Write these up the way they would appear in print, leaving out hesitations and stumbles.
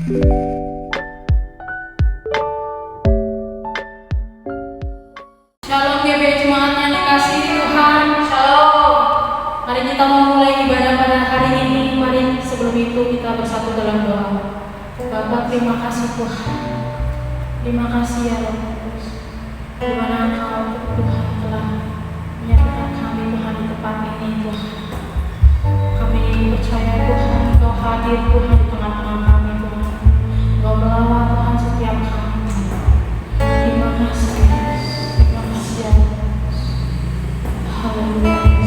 Shalom GBI Jemaat yang dikasihi Tuhan. Shalom. Mari kita memulai ibadah pada hari ini. Mari sebelum itu kita bersatu dalam doa. Bapa, terima kasih Tuhan. Terima kasih ya Roh Kudus. Di mana Engkau Tuhan telah menyatukan kami Tuhan di tempat ini Tuhan. Kami percaya Tuhan Engkau hadir Tuhan di tengah-tengah kami Tuhan. Engkau melawat Tuhan setiap kami. Terima kasih. Terima kasih ya Roh Kudus. Haleluya.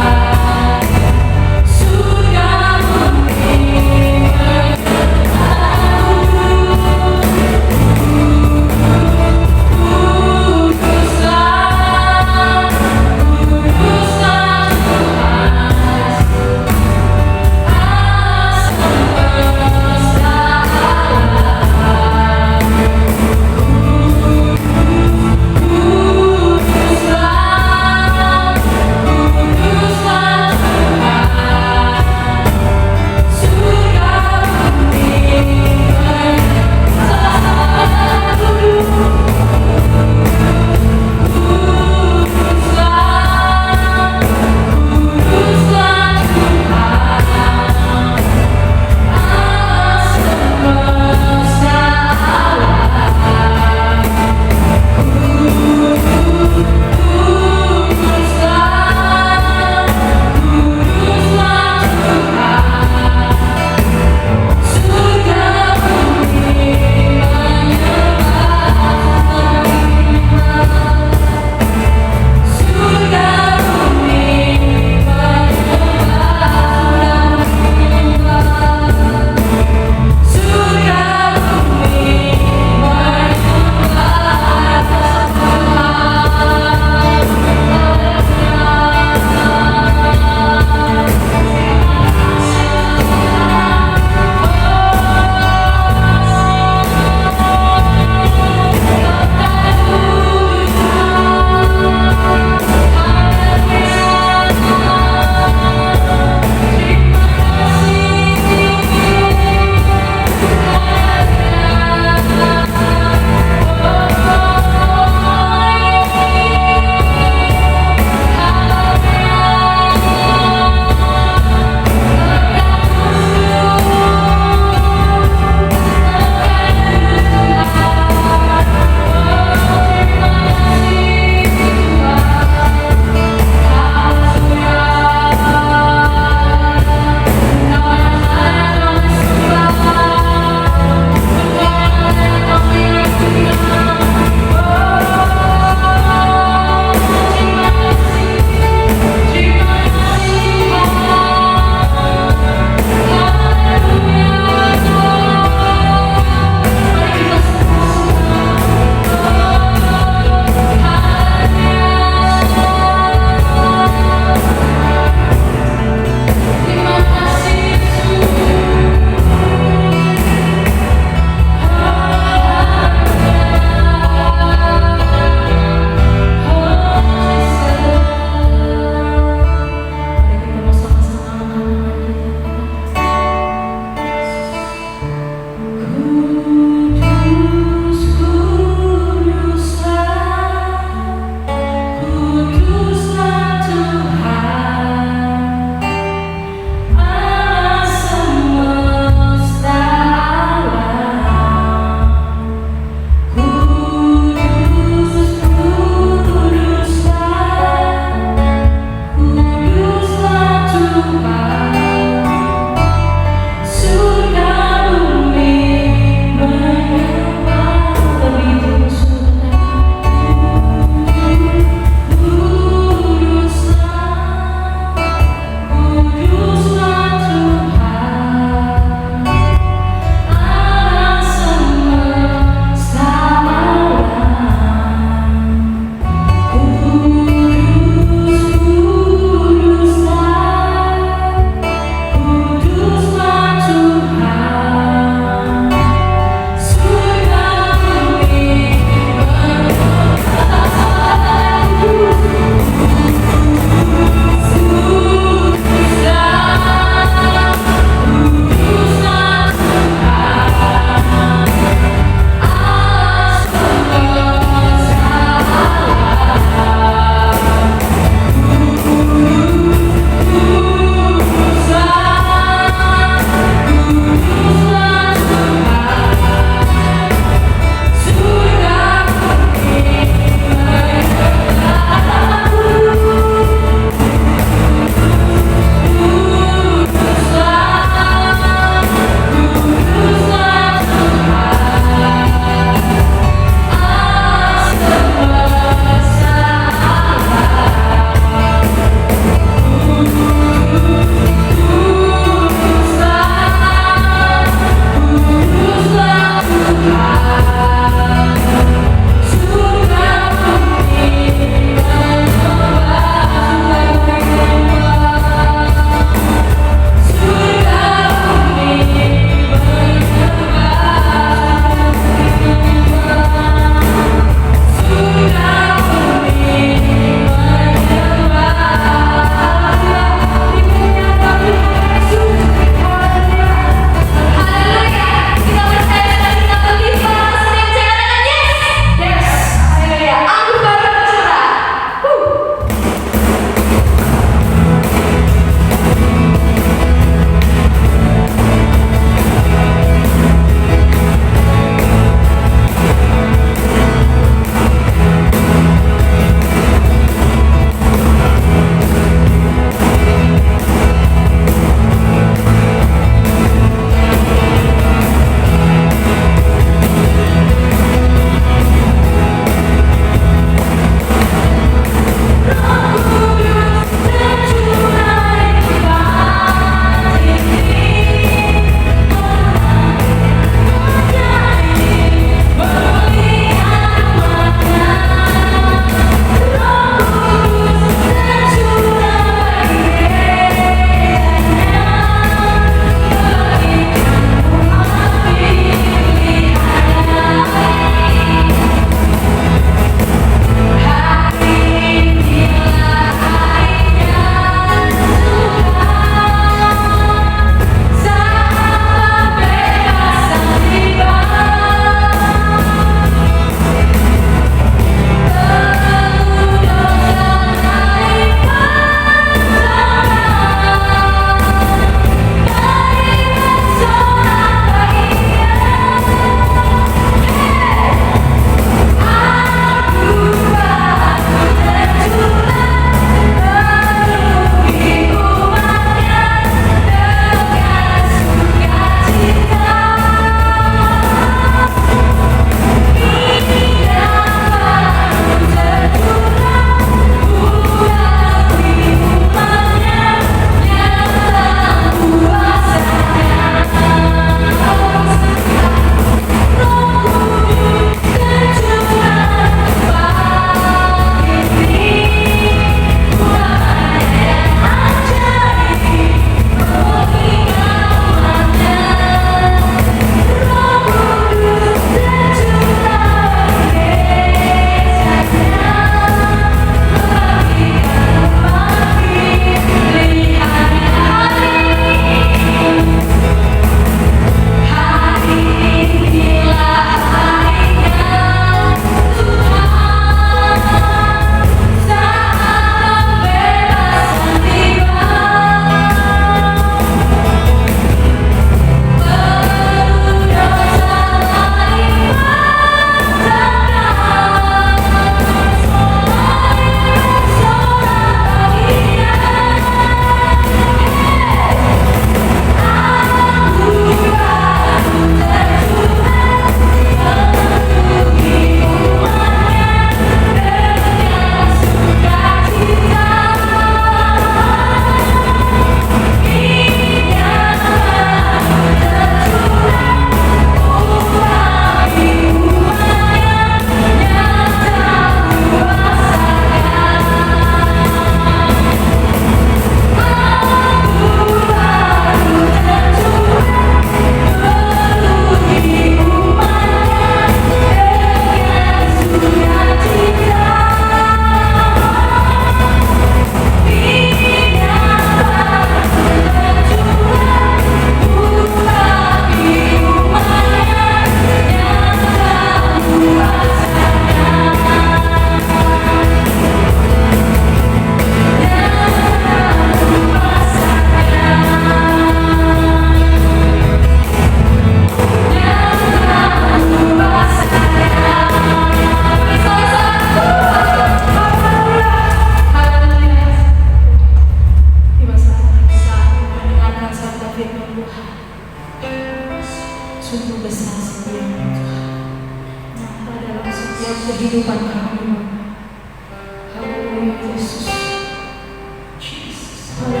Kami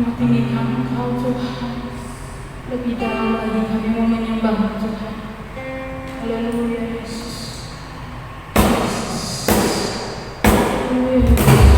mau tinggikan Engkau Tuhan. Lebih dalam lagi kami mau menyembah Tuhan. Haleluya Yesus. Haleluya.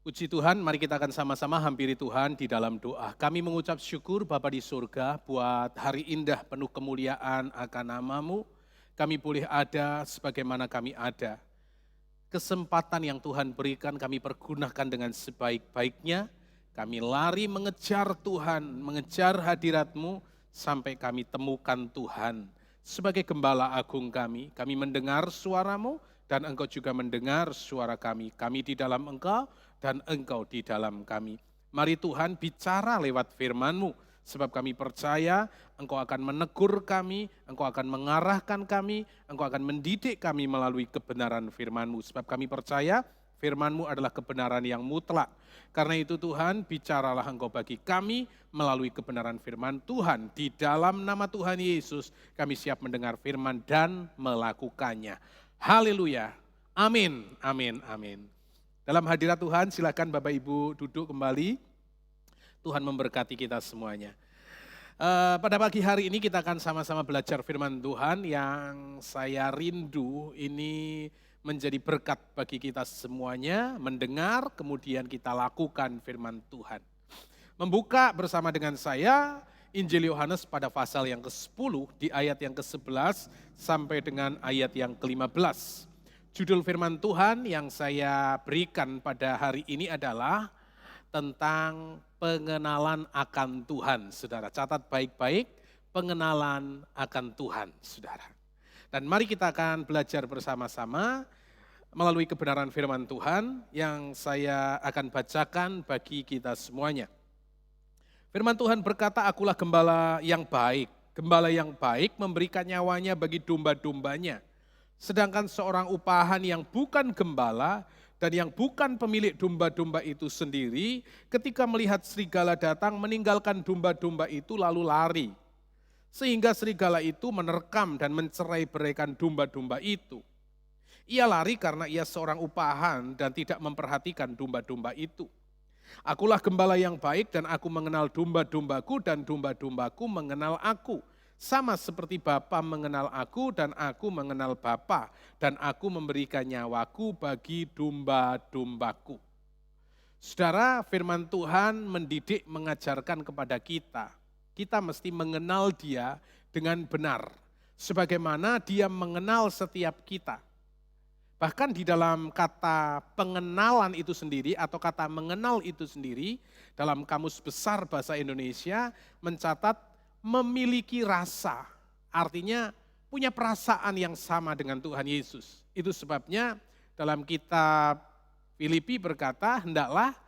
Puji Tuhan, mari kita akan sama-sama hampiri Tuhan di dalam doa. Kami mengucap syukur Bapa di surga buat hari indah penuh kemuliaan akan nama-Mu. Kami boleh ada sebagaimana kami ada. Kesempatan yang Tuhan berikan kami pergunakan dengan sebaik-baiknya. Kami lari mengejar Tuhan, mengejar hadirat-Mu sampai kami temukan Tuhan. Sebagai Gembala Agung kami mendengar suara-Mu dan Engkau juga mendengar suara kami. Kami di dalam Engkau dan Engkau di dalam kami. Mari Tuhan bicara lewat firman-Mu, sebab kami percaya Engkau akan menegur kami, Engkau akan mengarahkan kami, Engkau akan mendidik kami melalui kebenaran firman-Mu. Sebab kami percaya firman-Mu adalah kebenaran yang mutlak. Karena itu Tuhan, bicaralah Engkau bagi kami melalui kebenaran firman Tuhan. Di dalam nama Tuhan Yesus, kami siap mendengar firman dan melakukannya. Haleluya. Amin, amin, amin. Dalam hadirat Tuhan, silakan Bapak Ibu duduk kembali. Tuhan memberkati kita semuanya. Pada pagi hari ini kita akan sama-sama belajar firman Tuhan yang saya rindu ini menjadi berkat bagi kita semuanya. Mendengar, kemudian kita lakukan firman Tuhan. Membuka bersama dengan saya Injil Yohanes pada pasal yang ke-10 di ayat yang ke-11 sampai dengan ayat yang ke-15. Judul firman Tuhan yang saya berikan pada hari ini adalah tentang pengenalan akan Tuhan, saudara. Catat baik-baik, pengenalan akan Tuhan, saudara. Dan mari kita akan belajar bersama-sama melalui kebenaran firman Tuhan yang saya akan bacakan bagi kita semuanya. Firman Tuhan berkata, akulah gembala yang baik. Gembala yang baik memberikan nyawanya bagi domba-dombanya. Sedangkan seorang upahan yang bukan gembala dan yang bukan pemilik domba-domba itu sendiri, ketika melihat serigala datang meninggalkan domba-domba itu lalu lari. Sehingga serigala itu menerkam dan mencerai-beraikan domba-domba itu. Ia lari karena ia seorang upahan dan tidak memperhatikan domba-domba itu. Akulah gembala yang baik dan aku mengenal domba-dombaku dan domba-dombaku mengenal aku. Sama seperti Bapa mengenal aku dan aku mengenal Bapa, dan aku memberikan nyawaku bagi domba-dombaku. Saudara, firman Tuhan mendidik, mengajarkan kepada kita. Kita mesti mengenal Dia dengan benar, sebagaimana Dia mengenal setiap kita. Bahkan di dalam kata pengenalan itu sendiri atau kata mengenal itu sendiri, dalam Kamus Besar Bahasa Indonesia mencatat memiliki rasa, artinya punya perasaan yang sama dengan Tuhan Yesus. Itu sebabnya dalam kitab Filipi berkata, hendaklah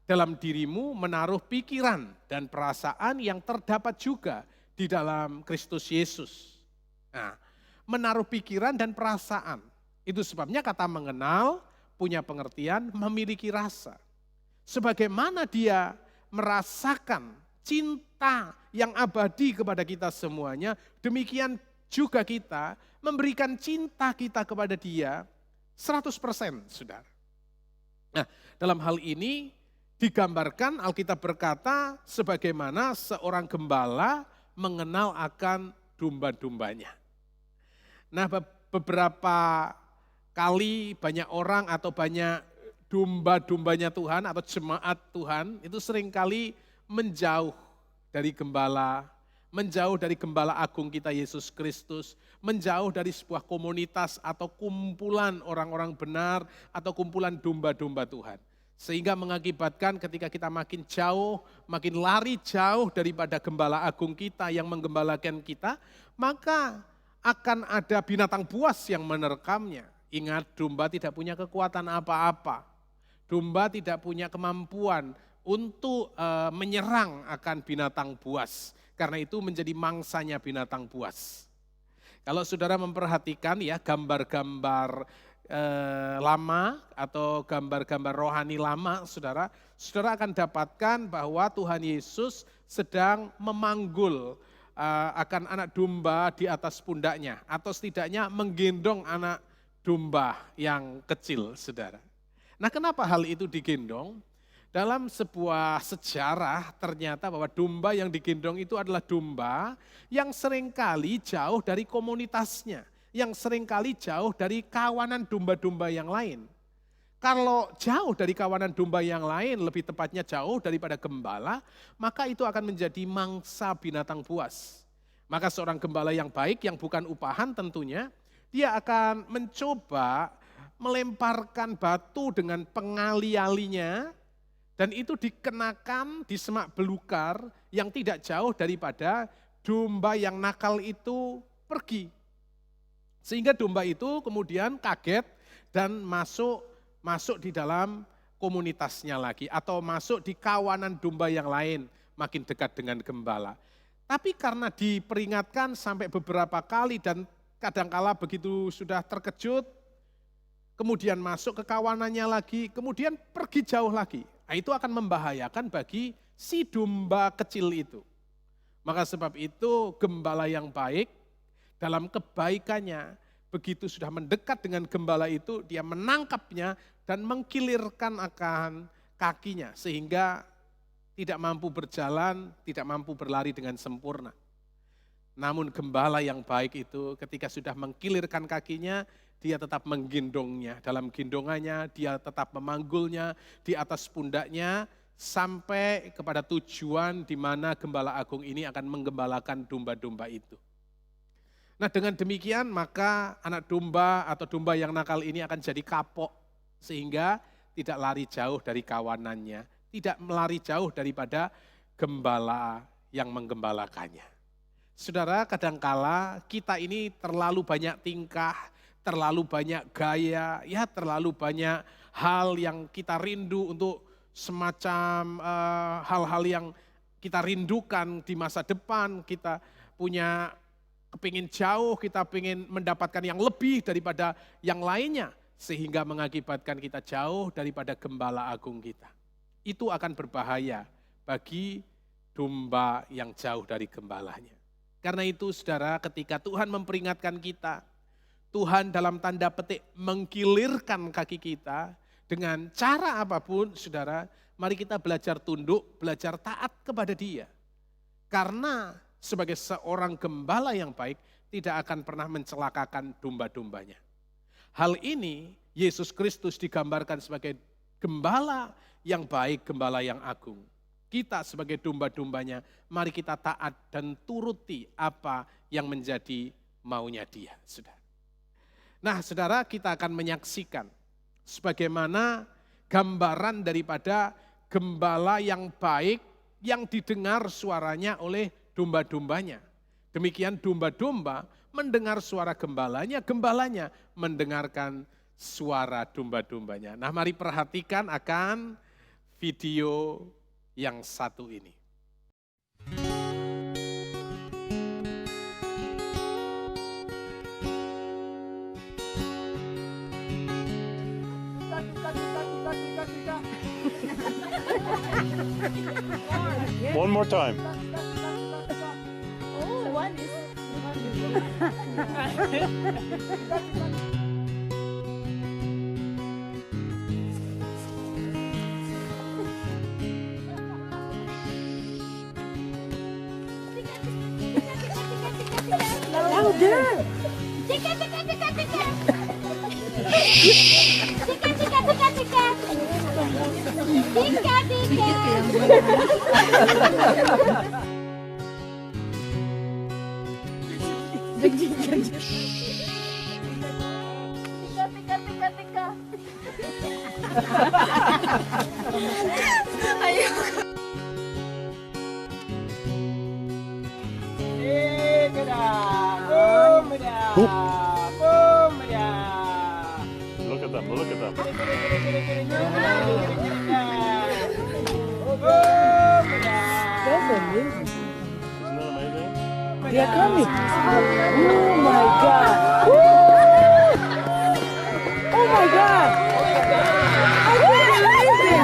dalam dirimu menaruh pikiran dan perasaan yang terdapat juga di dalam Kristus Yesus. Nah, menaruh pikiran dan perasaan. Itu sebabnya kata mengenal, punya pengertian, memiliki rasa. Sebagaimana dia merasakan cinta yang abadi kepada kita semuanya, demikian juga kita memberikan cinta kita kepada dia 100%, saudara. Nah, dalam hal ini digambarkan Alkitab berkata sebagaimana seorang gembala mengenal akan domba-dombanya. Nah, beberapa kali banyak orang atau banyak domba-dombanya Tuhan atau jemaat Tuhan itu seringkali menjauh dari gembala, menjauh dari gembala agung kita Yesus Kristus, menjauh dari sebuah komunitas atau kumpulan orang-orang benar atau kumpulan domba-domba Tuhan. Sehingga mengakibatkan ketika kita makin jauh, makin lari jauh daripada gembala agung kita yang menggembalakan kita, maka akan ada binatang buas yang menerkamnya. Ingat, domba tidak punya kekuatan apa-apa. Domba tidak punya kemampuan untuk menyerang akan binatang buas. Karena itu menjadi mangsanya binatang buas. Kalau saudara memperhatikan ya gambar-gambar lama atau gambar-gambar rohani lama, saudara akan dapatkan bahwa Tuhan Yesus sedang memanggul akan anak domba di atas pundaknya, atau setidaknya menggendong anak domba yang kecil, saudara. Nah, kenapa hal itu digendong? Dalam sebuah sejarah ternyata bahwa domba yang digendong itu adalah domba yang seringkali jauh dari komunitasnya, yang seringkali jauh dari kawanan domba-domba yang lain. Kalau jauh dari kawanan domba yang lain, lebih tepatnya jauh daripada gembala, maka itu akan menjadi mangsa binatang buas. Maka seorang gembala yang baik, yang bukan upahan tentunya, dia akan mencoba melemparkan batu dengan pengali-alinya, dan itu dikenakan di semak belukar yang tidak jauh daripada domba yang nakal itu pergi. Sehingga domba itu kemudian kaget dan masuk di dalam komunitasnya lagi, atau masuk di kawanan domba yang lain, makin dekat dengan gembala. Tapi karena diperingatkan sampai beberapa kali dan kadangkala begitu sudah terkejut, kemudian masuk ke kawanannya lagi, kemudian pergi jauh lagi. Nah, itu akan membahayakan bagi si domba kecil itu. Maka sebab itu gembala yang baik dalam kebaikannya, begitu sudah mendekat dengan gembala itu, dia menangkapnya dan mengkilirkan akan kakinya sehingga tidak mampu berjalan, tidak mampu berlari dengan sempurna. Namun gembala yang baik itu ketika sudah mengkilirkan kakinya, dia tetap menggendongnya. Dalam gendongannya dia tetap memanggulnya di atas pundaknya sampai kepada tujuan di mana gembala agung ini akan menggembalakan domba-domba itu. Nah, dengan demikian maka anak domba atau domba yang nakal ini akan jadi kapok sehingga tidak lari jauh dari kawanannya, tidak melari jauh daripada gembala yang menggembalakannya. Saudara, kadangkala kita ini terlalu banyak tingkah, terlalu banyak gaya, ya terlalu banyak hal yang kita rindu untuk semacam hal-hal yang kita rindukan di masa depan, kita punya kepingin jauh, kita ingin mendapatkan yang lebih daripada yang lainnya, sehingga mengakibatkan kita jauh daripada gembala agung kita. Itu akan berbahaya bagi domba yang jauh dari gembalanya. Karena itu saudara, ketika Tuhan memperingatkan kita, Tuhan dalam tanda petik mengkilirkan kaki kita dengan cara apapun, saudara, mari kita belajar tunduk, belajar taat kepada Dia. Karena sebagai seorang gembala yang baik tidak akan pernah mencelakakan domba-dombanya. Hal ini Yesus Kristus digambarkan sebagai gembala yang baik, gembala yang agung. Kita sebagai domba-dombanya, mari kita taat dan turuti apa yang menjadi maunya Dia, saudara. Nah, saudara, kita akan menyaksikan sebagaimana gambaran daripada gembala yang baik yang didengar suaranya oleh domba-dombanya. Demikian domba-domba mendengar suara gembalanya, gembalanya mendengarkan suara domba-dombanya. Nah, mari perhatikan akan video yang satu ini. One more time. Oh, one is. Louder! Tika, tika, tika, tika! Tika, tika, tika, tika! Tika, tika! Tika, tika, tika, tika! Look at them, look at them. Isn't that amazing? They are coming. Oh my God. Woo! Oh my God. I can't believe it.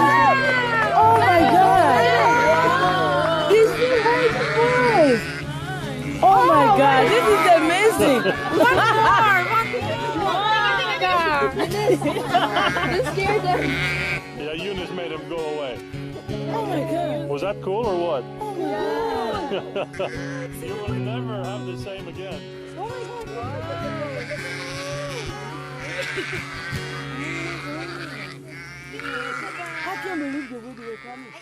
Oh my God. This is very surprised. Oh my God. This is amazing. One more. You scared them. Yeah, Eunice made him go away. Oh my God. Was that cool or what? Oh my God. You will never have the same again. Oh my God. I can't believe the way they were coming.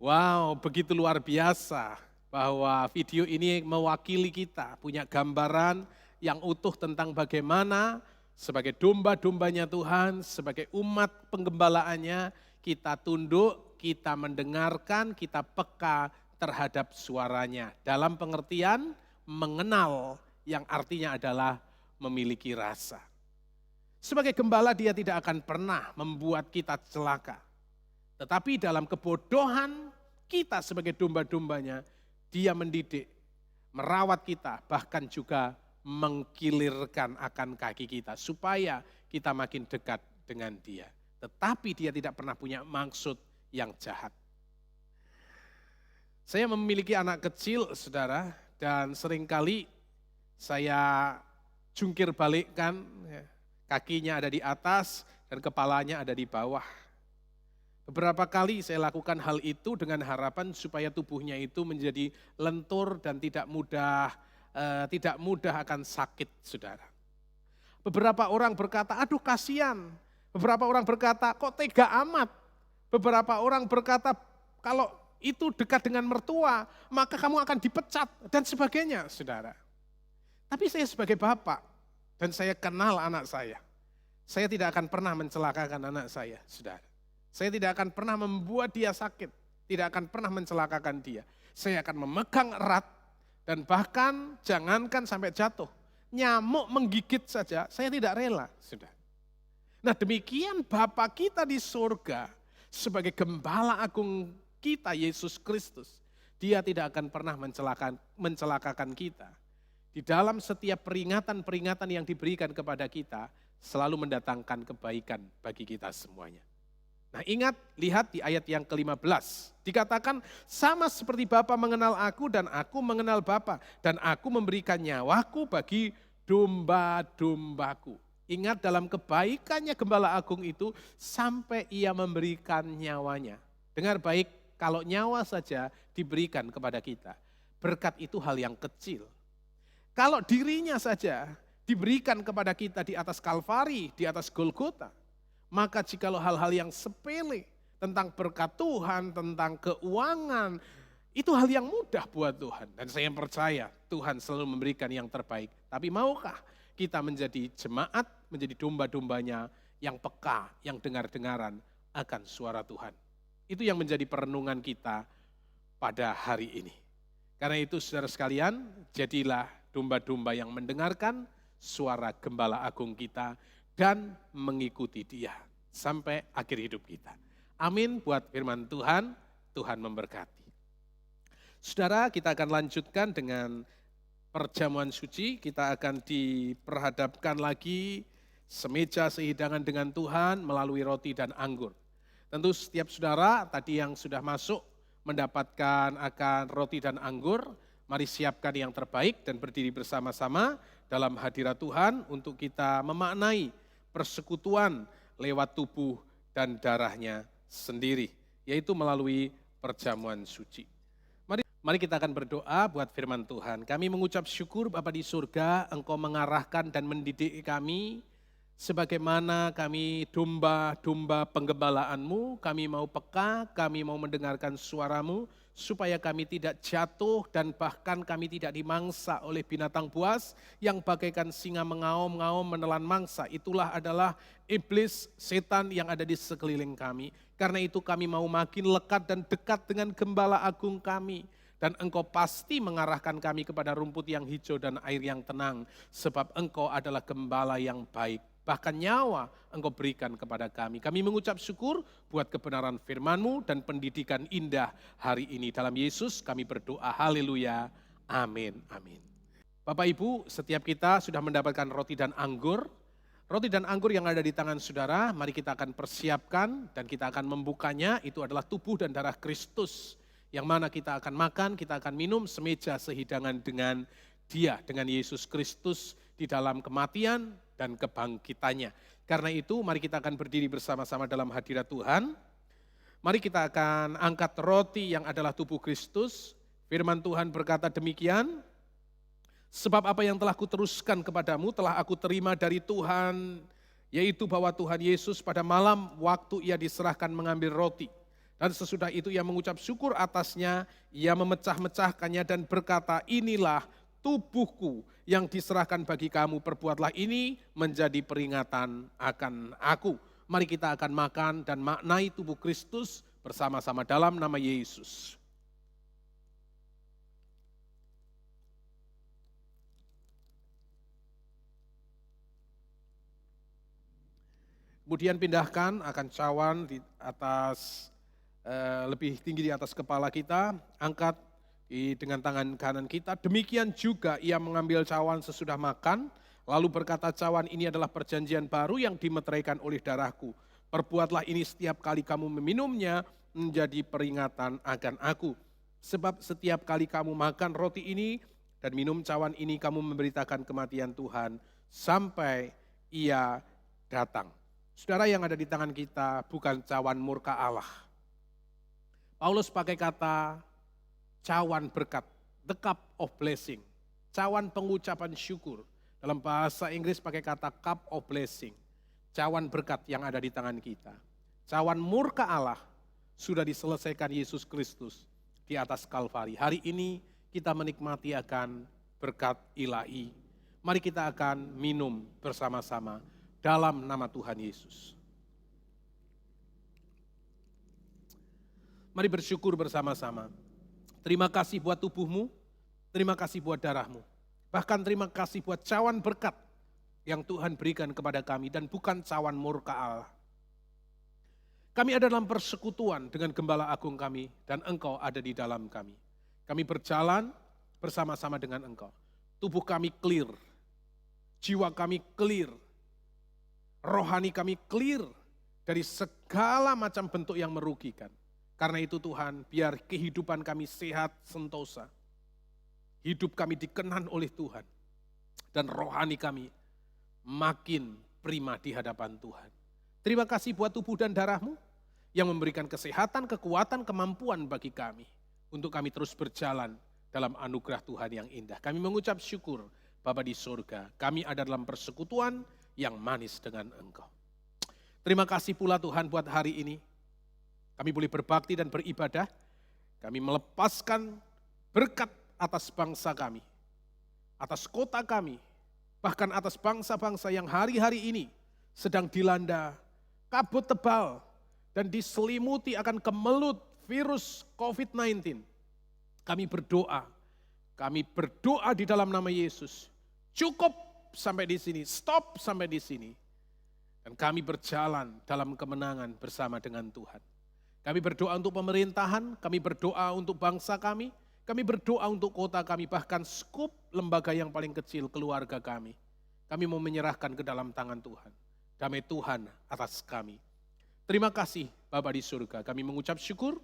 Wow, begitu luar biasa bahwa video ini mewakili kita, punya gambaran yang utuh tentang bagaimana sebagai domba-dombanya Tuhan, sebagai umat penggembalaannya, kita tunduk, kita mendengarkan, kita peka terhadap suaranya. Dalam pengertian mengenal yang artinya adalah memiliki rasa. Sebagai gembala dia tidak akan pernah membuat kita celaka. Tetapi dalam kebodohan kita sebagai domba-dombanya, dia mendidik, merawat kita, bahkan juga mengkilirkan akan kaki kita supaya kita makin dekat dengan dia. Tetapi dia tidak pernah punya maksud yang jahat. Saya memiliki anak kecil, saudara, dan seringkali saya jungkir balikkan, kakinya ada di atas dan kepalanya ada di bawah. Beberapa kali saya lakukan hal itu dengan harapan supaya tubuhnya itu menjadi lentur dan tidak mudah akan sakit, saudara. Beberapa orang berkata, aduh kasihan. Beberapa orang berkata, kok tega amat. Beberapa orang berkata, kalau itu dekat dengan mertua, maka kamu akan dipecat dan sebagainya, saudara. Tapi saya sebagai bapak, dan saya kenal anak saya tidak akan pernah mencelakakan anak saya, saudara. Saya tidak akan pernah membuat dia sakit, tidak akan pernah mencelakakan dia. Saya akan memegang erat dan bahkan jangankan sampai jatuh, nyamuk menggigit saja saya tidak rela, saudara. Nah demikian Bapa kita di surga sebagai gembala agung kita Yesus Kristus, dia tidak akan pernah mencelakakan kita. Di dalam setiap peringatan-peringatan yang diberikan kepada kita selalu mendatangkan kebaikan bagi kita semuanya. Nah ingat, lihat di ayat yang ke-15. Dikatakan sama seperti Bapa mengenal aku dan aku mengenal Bapa. Dan aku memberikan nyawaku bagi domba-dombaku. Ingat dalam kebaikannya Gembala Agung itu sampai ia memberikan nyawanya. Dengar baik, kalau nyawa saja diberikan kepada kita. Berkat itu hal yang kecil. Kalau dirinya saja diberikan kepada kita di atas Kalvari, di atas Golgota. Maka jikalau hal-hal yang sepele tentang berkat Tuhan, tentang keuangan, itu hal yang mudah buat Tuhan. Dan saya percaya Tuhan selalu memberikan yang terbaik. Tapi maukah kita menjadi jemaat, menjadi domba-dombanya yang peka, yang dengar-dengaran akan suara Tuhan. Itu yang menjadi perenungan kita pada hari ini. Karena itu saudara sekalian, jadilah domba-domba yang mendengarkan suara Gembala Agung kita dan mengikuti dia sampai akhir hidup kita. Amin buat firman Tuhan, Tuhan memberkati. Saudara, kita akan lanjutkan dengan perjamuan suci, kita akan diperhadapkan lagi semeja sehidangan dengan Tuhan melalui roti dan anggur. Tentu setiap saudara tadi yang sudah masuk mendapatkan akan roti dan anggur, mari siapkan yang terbaik dan berdiri bersama-sama dalam hadirat Tuhan untuk kita memaknai persekutuan lewat tubuh dan darahnya sendiri, yaitu melalui perjamuan suci. Mari kita akan berdoa buat firman Tuhan. Kami mengucap syukur Bapa di surga, Engkau mengarahkan dan mendidik kami sebagaimana kami domba-domba penggembalaanmu. Kami mau peka, kami mau mendengarkan suaramu supaya kami tidak jatuh dan bahkan kami tidak dimangsa oleh binatang buas yang bagaikan singa mengaum-ngaum menelan mangsa. Itulah adalah iblis, setan yang ada di sekeliling kami. Karena itu kami mau makin lekat dan dekat dengan gembala agung kami. Dan Engkau pasti mengarahkan kami kepada rumput yang hijau dan air yang tenang. Sebab Engkau adalah gembala yang baik. Bahkan nyawa Engkau berikan kepada kami. Kami mengucap syukur buat kebenaran firman-Mu dan pendidikan indah hari ini. Dalam Yesus kami berdoa, haleluya, amin, amin. Bapak Ibu, setiap kita sudah mendapatkan roti dan anggur. Roti dan anggur yang ada di tangan saudara, mari kita akan persiapkan dan kita akan membukanya. Itu adalah tubuh dan darah Kristus. Yang mana kita akan makan, kita akan minum semeja sehidangan dengan Dia, dengan Yesus Kristus di dalam kematian dan kebangkitannya. Karena itu mari kita akan berdiri bersama-sama dalam hadirat Tuhan. Mari kita akan angkat roti yang adalah tubuh Kristus. Firman Tuhan berkata demikian, sebab apa yang telah kuteruskan kepadamu telah aku terima dari Tuhan, yaitu bahwa Tuhan Yesus pada malam waktu ia diserahkan mengambil roti. Dan sesudah itu ia mengucap syukur atasnya, ia memecah-mecahkannya dan berkata, inilah tubuhku yang diserahkan bagi kamu, perbuatlah ini menjadi peringatan akan aku. Mari kita akan makan dan maknai tubuh Kristus bersama-sama dalam nama Yesus. Kemudian pindahkan akan cawan di atas lebih tinggi di atas kepala kita, angkat dengan tangan kanan kita. Demikian juga ia mengambil cawan sesudah makan, lalu berkata, cawan ini adalah perjanjian baru yang dimeteraikan oleh darahku. Perbuatlah ini setiap kali kamu meminumnya menjadi peringatan akan aku. Sebab setiap kali kamu makan roti ini dan minum cawan ini, kamu memberitakan kematian Tuhan sampai ia datang. Saudara, yang ada di tangan kita bukan cawan murka Allah. Paulus pakai kata cawan berkat, the cup of blessing, cawan pengucapan syukur. Dalam bahasa Inggris pakai kata cup of blessing, cawan berkat yang ada di tangan kita. Cawan murka Allah sudah diselesaikan Yesus Kristus di atas Kalvari. Hari ini kita menikmati akan berkat ilahi. Mari kita akan minum bersama-sama dalam nama Tuhan Yesus. Mari bersyukur bersama-sama. Terima kasih buat tubuhmu, terima kasih buat darahmu. Bahkan terima kasih buat cawan berkat yang Tuhan berikan kepada kami dan bukan cawan murka Allah. Kami ada dalam persekutuan dengan Gembala Agung kami dan Engkau ada di dalam kami. Kami berjalan bersama-sama dengan Engkau. Tubuh kami clear, jiwa kami clear, rohani kami clear dari segala macam bentuk yang merugikan. Karena itu Tuhan, biar kehidupan kami sehat sentosa. Hidup kami dikenan oleh Tuhan. Dan rohani kami makin prima di hadapan Tuhan. Terima kasih buat tubuh dan darahmu yang memberikan kesehatan, kekuatan, kemampuan bagi kami. Untuk kami terus berjalan dalam anugerah Tuhan yang indah. Kami mengucap syukur Bapa di surga. Kami ada dalam persekutuan yang manis dengan Engkau. Terima kasih pula Tuhan buat hari ini. Kami boleh berbakti dan beribadah. Kami melepaskan berkat atas bangsa kami, atas kota kami, bahkan atas bangsa-bangsa yang hari-hari ini sedang dilanda kabut tebal dan diselimuti akan kemelut virus COVID-19. Kami berdoa di dalam nama Yesus. Cukup sampai di sini, stop sampai di sini. Dan kami berjalan dalam kemenangan bersama dengan Tuhan. Kami berdoa untuk pemerintahan, kami berdoa untuk bangsa kami berdoa untuk kota kami, bahkan skup lembaga yang paling kecil, keluarga kami. Kami mau menyerahkan ke dalam tangan Tuhan. Damai Tuhan atas kami. Terima kasih Bapa di surga, kami mengucap syukur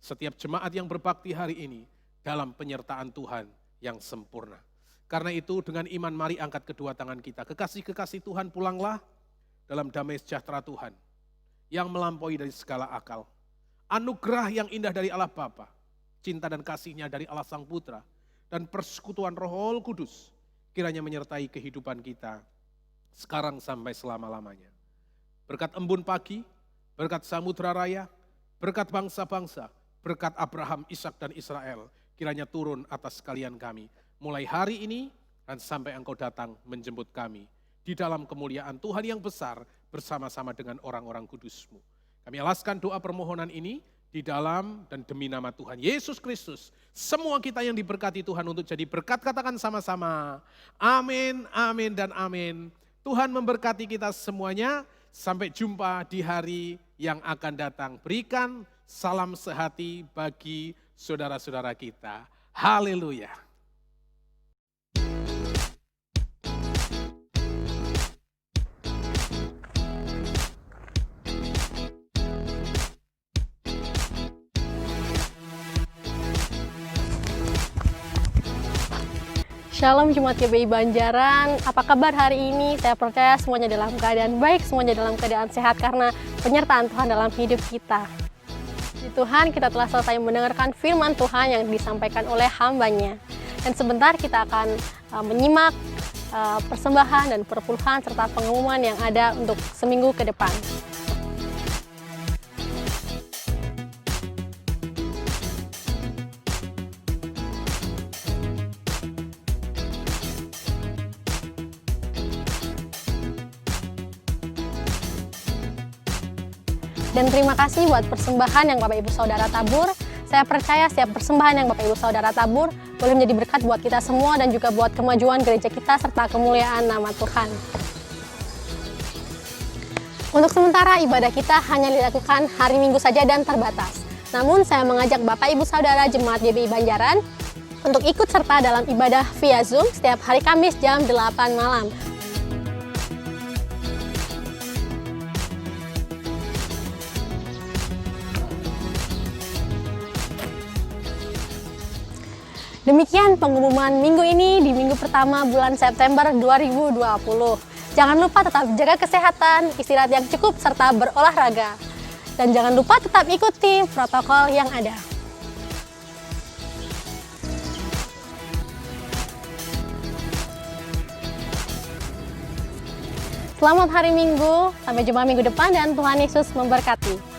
setiap jemaat yang berbakti hari ini dalam penyertaan Tuhan yang sempurna. Karena itu dengan iman mari angkat kedua tangan kita. Kekasih-kekasih Tuhan pulanglah dalam damai sejahtera Tuhan yang melampaui dari segala akal. Anugerah yang indah dari Allah Bapa, cinta dan kasihnya dari Allah Sang Putra, dan persekutuan Roh Kudus kiranya menyertai kehidupan kita sekarang sampai selama-lamanya. Berkat embun pagi, berkat samudra raya, berkat bangsa-bangsa, berkat Abraham, Ishak dan Israel, kiranya turun atas kalian kami. Mulai hari ini dan sampai Engkau datang menjemput kami di dalam kemuliaan Tuhan yang besar bersama-sama dengan orang-orang kudus-Mu. Kami alaskan doa permohonan ini di dalam dan demi nama Tuhan Yesus Kristus. Semua kita yang diberkati Tuhan untuk jadi berkat, katakan sama-sama. Amin, amin dan amin. Tuhan memberkati kita semuanya. Sampai jumpa di hari yang akan datang. Berikan salam sehati bagi saudara-saudara kita. Haleluya. Shalom Jemaat GBI Banjaran, apa kabar hari ini? Saya percaya semuanya dalam keadaan baik, semuanya dalam keadaan sehat karena penyertaan Tuhan dalam hidup kita. Di Tuhan kita telah selesai mendengarkan firman Tuhan yang disampaikan oleh hambanya. Dan sebentar kita akan menyimak persembahan dan perpuluhan serta pengumuman yang ada untuk seminggu ke depan. Dan terima kasih buat persembahan yang Bapak Ibu Saudara tabur. Saya percaya setiap persembahan yang Bapak Ibu Saudara tabur boleh menjadi berkat buat kita semua dan juga buat kemajuan gereja kita serta kemuliaan nama Tuhan. Untuk sementara ibadah kita hanya dilakukan hari Minggu saja dan terbatas. Namun saya mengajak Bapak Ibu Saudara Jemaat GBI Banjaran untuk ikut serta dalam ibadah via Zoom setiap hari Kamis jam 8 malam. Demikian pengumuman minggu ini di minggu pertama bulan September 2020. Jangan lupa tetap jaga kesehatan, istirahat yang cukup, serta berolahraga. Dan jangan lupa tetap ikuti protokol yang ada. Selamat hari Minggu, sampai jumpa minggu depan dan Tuhan Yesus memberkati.